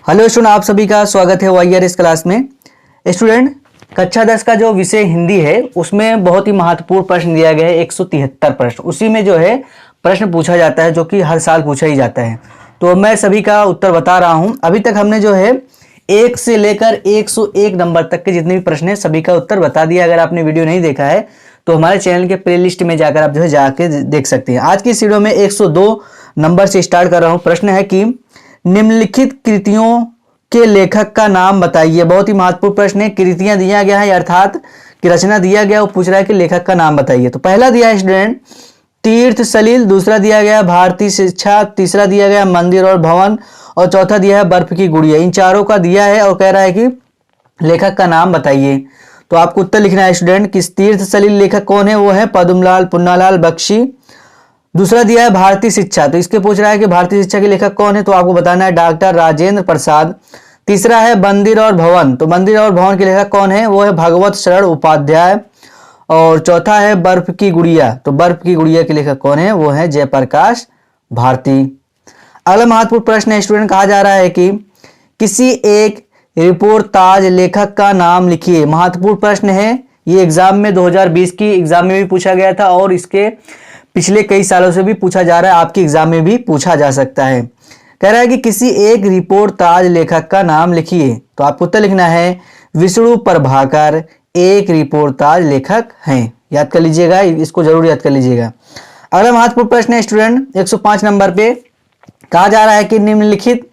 Hello student, आप सभी का स्वागत है वाईआर इस क्लास में। स्टूडेंट, कक्षा 10 का जो विषय हिंदी है उसमें बहुत ही महत्वपूर्ण प्रश्न दिया गया है 173 प्रश्न। उसी में जो है प्रश्न पूछा जाता है जो कि हर साल पूछा ही जाता है। तो मैं सभी का उत्तर बता रहा हूं। अभी तक हमने जो है 1 से लेकर 101 नंबर तक के जितने भी प्रश्न है सभी का उत्तर बता दिया। अगर आपने वीडियो नहीं देखा है तो हमारे चैनल के प्लेलिस्ट में जाकर आप जो है जाके देख सकते हैं। आज की इस वीडियो में 102 नंबर से स्टार्ट कर रहा हूँ। प्रश्न है कि निम्नलिखित कृतियों के लेखक का नाम बताइए। बहुत ही महत्वपूर्ण प्रश्न है। कृतियां दिया गया है अर्थात कि रचना दिया गया, वो पूछ रहा है कि लेखक का नाम बताइए। तो पहला दिया है स्टूडेंट तीर्थ सलिल, दूसरा दिया गया भारतीय शिक्षा, तीसरा दिया गया मंदिर और भवन और चौथा दिया है बर्फ की गुड़िया। इन चारों का दिया है और कह रहा है कि लेखक का नाम बताइए। तो आपको उत्तर लिखना है स्टूडेंट कि तीर्थ सलिल लेखक कौन है, वो है पद्मलाल पुन्नालाल बख्शी। दूसरा दिया है भारतीय शिक्षा, तो इसके पूछ रहा है कि भारतीय शिक्षा के लेखक कौन है, तो आपको बताना है डॉक्टर राजेंद्र प्रसाद। तीसरा है मंदिर और भवन, तो मंदिर और भवन के लेखक कौन है, वो है भगवत शरण उपाध्याय। और चौथा है बर्फ की गुड़िया, तो बर्फ की गुड़िया के लेखक कौन है, वो है जयप्रकाश भारती। अगला महत्वपूर्ण प्रश्न है स्टूडेंट, कहा जा रहा है कि किसी एक रिपोर्टाज लेखक का नाम लिखिए। महत्वपूर्ण प्रश्न है ये। एग्जाम में 2020 की एग्जाम में भी पूछा गया था और इसके पिछले कई सालों से भी पूछा जा रहा है, आपके एग्जाम में भी पूछा जा सकता है। कह रहा है कि किसी एक रिपोर्टाज लेखक का नाम लिखिए। तो आपको उत्तर लिखना है विष्णु प्रभाकर एक रिपोर्टाज लेखक हैं। याद कर लीजिएगा, इसको जरूर याद कर लीजिएगा। अगला महत्वपूर्ण प्रश्न है स्टूडेंट 105 नंबर पे, कहा जा रहा है कि निम्नलिखित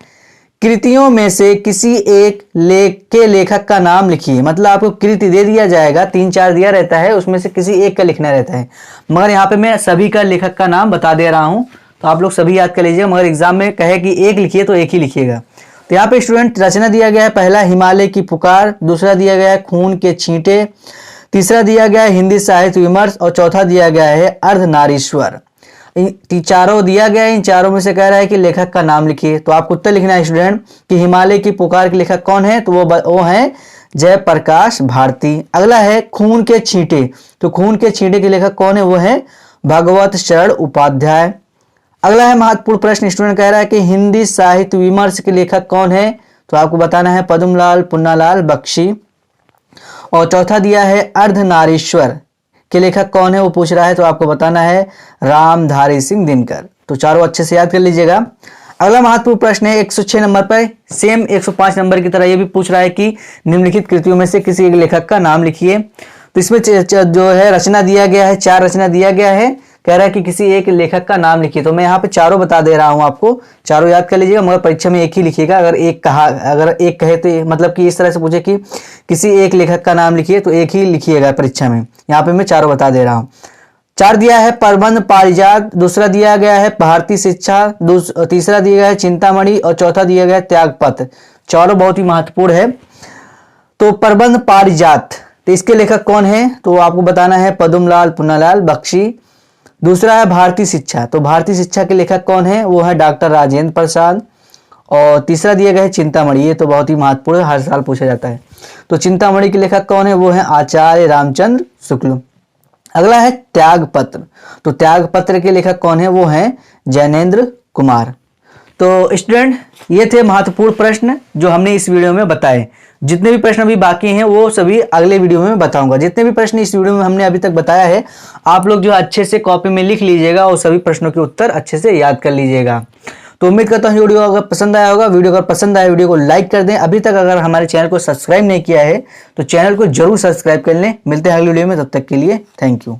कृतियों में से किसी एक लेखक का नाम लिखिए। मतलब आपको कृति दे दिया जाएगा, 3-4 दिया रहता है, उसमें से किसी एक का लिखना रहता है। मगर यहाँ पे मैं सभी का लेखक का नाम बता दे रहा हूँ, तो आप लोग सभी याद कर लीजिएगा। मगर एग्जाम में कहे कि एक लिखिए तो एक ही लिखिएगा। तो यहाँ पे स्टूडेंट रचना दिया गया है, पहला हिमालय की पुकार, दूसरा दिया गया है खून के छींटे, तीसरा दिया गया है हिंदी साहित्य विमर्श और चौथा दिया गया है अर्धनारीश्वर। चारों दिया गया है, इन चारों में से कह रहा है कि लेखक का नाम लिखिए। तो आपको उत्तर लिखना है स्टूडेंट कि हिमालय की पुकार के लेखक कौन है, तो वो है जयप्रकाश भारती। अगला है खून के छींटे, तो खून के छींटे के लेखक कौन है, वो है भगवत शरण उपाध्याय। अगला है महत्वपूर्ण प्रश्न स्टूडेंट, कह रहा है कि हिंदी साहित्य विमर्श के लेखक कौन है, तो आपको बताना है पद्मलाल पुन्नालाल बख्शी। और चौथा दिया है अर्धनारीश्वर के लेखक कौन है, वो पूछ रहा है, तो आपको बताना है रामधारी सिंह दिनकर। तो चारों अच्छे से याद कर लीजिएगा। अगला महत्वपूर्ण प्रश्न है 106 नंबर पर, सेम 105 नंबर की तरह ये भी पूछ रहा है कि निम्नलिखित कृतियों में से किसी एक लेखक का नाम लिखिए। तो इसमें जो है रचना दिया गया है, 4 रचना दिया गया है। कह रहा है कि किसी एक लेखक का नाम लिखिए। तो मैं यहाँ पे चारों बता दे रहा हूँ आपको, चारों याद कर लीजिएगा। मगर परीक्षा में एक ही लिखिएगा। अगर एक कहे तो मतलब कि इस तरह से पूछे कि किसी एक लेखक का नाम लिखिए तो एक ही लिखिएगा परीक्षा में। यहाँ पे मैं चारों बता दे रहा हूँ। 4 दिया है प्रबंध पारिजात, दूसरा दिया गया है भारतीय शिक्षा, तीसरा दिया गया है चिंतामणि और चौथा दिया गया है त्यागपत्र। चारों बहुत ही महत्वपूर्ण है। तो प्रबंध पारिजात, तो इसके लेखक कौन है, तो आपको बताना है पद्मलाल पुन्नालाल बख्शी। दूसरा है भारतीय शिक्षा, तो भारतीय शिक्षा के लेखक कौन है, वो है डॉक्टर राजेंद्र प्रसाद। और तीसरा दिया गया है चिंतामणि, ये तो बहुत ही महत्वपूर्ण है, हर साल पूछा जाता है। तो चिंतामणि के लेखक कौन है, वो है आचार्य रामचंद्र शुक्ल। अगला है त्यागपत्र, तो त्यागपत्र के लेखक कौन है, वो है जैनेन्द्र कुमार। तो स्टूडेंट ये थे महत्वपूर्ण प्रश्न जो हमने इस वीडियो में बताए। जितने भी प्रश्न अभी बाकी हैं वो सभी अगले वीडियो में बताऊंगा। जितने भी प्रश्न इस वीडियो में हमने अभी तक बताया है, आप लोग जो अच्छे से कॉपी में लिख लीजिएगा और सभी प्रश्नों के उत्तर अच्छे से याद कर लीजिएगा। तो उम्मीद करता हूँ वीडियो अगर पसंद आया होगा। वीडियो अगर पसंद आया वीडियो को लाइक कर दें। अभी तक अगर हमारे चैनल को सब्सक्राइब नहीं किया है तो चैनल को जरूर सब्सक्राइब कर लें। मिलते हैं अगली वीडियो में, तब तक के लिए थैंक यू।